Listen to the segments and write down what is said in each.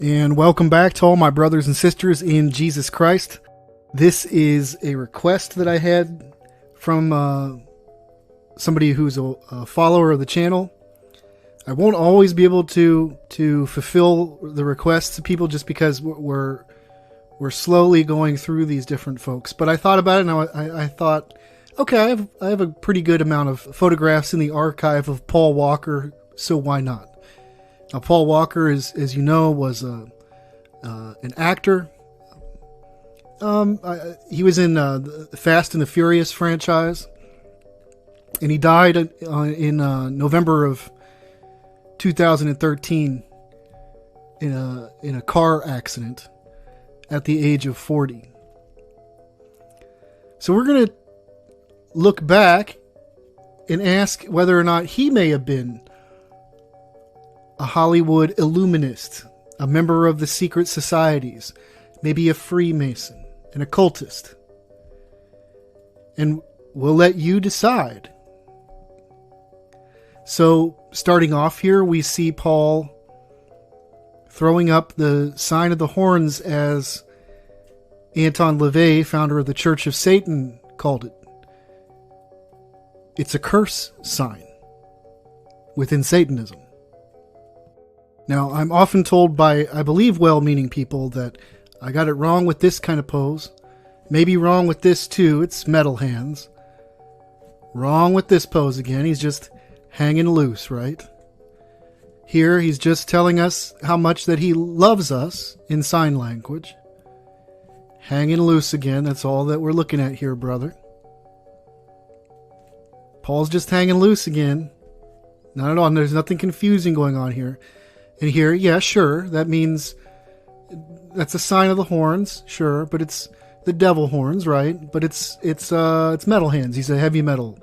And welcome back to all my brothers and sisters in Jesus Christ. This is a request that I had from somebody who's a follower of the channel. I won't always be able to fulfill the requests of people just because we're slowly going through these different folks. But I thought about it, and I thought, okay, I have a pretty good amount of photographs in the archive of Paul Walker, so why not? Now, Paul Walker, as you know, was an actor. He was in the Fast and the Furious franchise, and he died in November of 2013 in a car accident at the age of 40. So we're going to look back and ask whether or not he may have been a Hollywood Illuminist, a member of the secret societies, maybe a Freemason, an occultist. And we'll let you decide. So, starting off here, we see Paul throwing up the sign of the horns, as Anton LaVey, founder of the Church of Satan, called it. It's a curse sign within Satanism. Now, I'm often told by, I believe, well-meaning people that I got it wrong with this kind of pose. Maybe wrong with this too. It's metal hands. Wrong with this pose again. He's just hanging loose, right? Here, he's just telling us how much that he loves us in sign language. Hanging loose again. That's all that we're looking at here, brother. Paul's just hanging loose again. Not at all. There's nothing confusing going on here. And here, yeah, sure, that means that's a sign of the horns, sure, but it's the devil horns, right? But it's metal hands. He's a heavy metal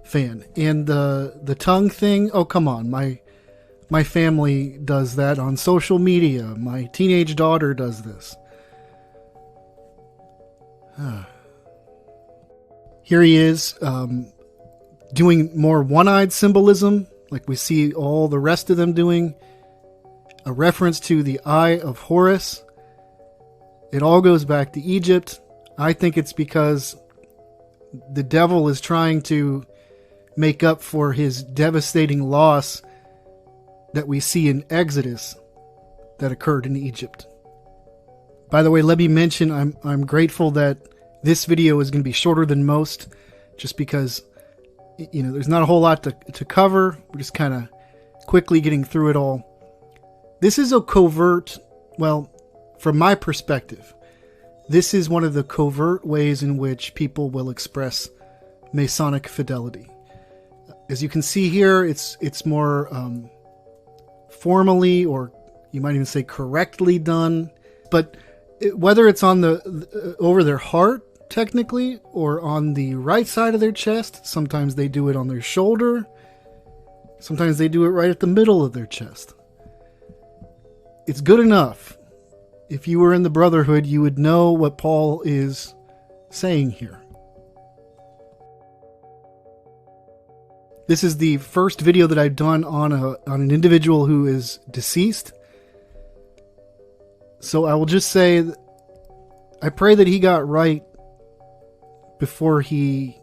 fan. And the tongue thing, oh, come on. My family does that on social media. My teenage daughter does this. Here he is, doing more one-eyed symbolism, like we see all the rest of them doing. A reference to the Eye of Horus. It all goes back to Egypt. I think it's because the devil is trying to make up for his devastating loss that we see in Exodus that occurred in Egypt. By the way, let me mention I'm grateful that this video is going to be shorter than most, just because, you know, there's not a whole lot to cover. We're just kind of quickly getting through it all. This is a covert, well, from my perspective, this is one of the covert ways in which people will express Masonic fidelity. As you can see here, it's more formally, or you might even say correctly done. But whether it's on over their heart, technically, or on the right side of their chest, sometimes they do it on their shoulder, sometimes they do it right at the middle of their chest. It's good enough. If you were in the Brotherhood, you would know what Paul is saying here. This is the first video that I've done on an individual who is deceased. So I will just say, I pray that he got right before he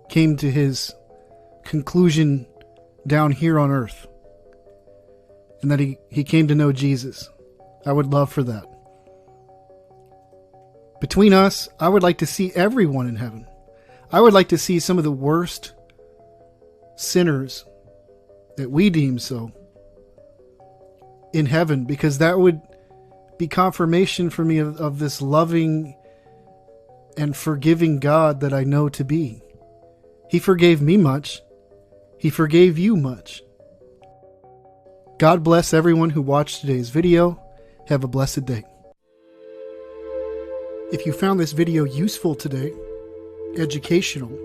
came to his conclusion down here on earth. And that he came to know Jesus. I would love for that. Between us, I would like to see everyone in heaven. I would like to see some of the worst sinners that we deem so in heaven, because that would be confirmation for me of this loving and forgiving God that I know to be. He forgave me much. He forgave you much. God bless everyone who watched today's video. Have a blessed day. If you found this video useful today, educational,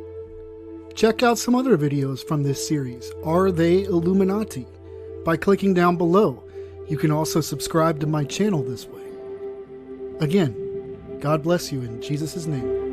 check out some other videos from this series, Are They Illuminati? By clicking down below. You can also subscribe to my channel this way. Again, God bless you in Jesus' name.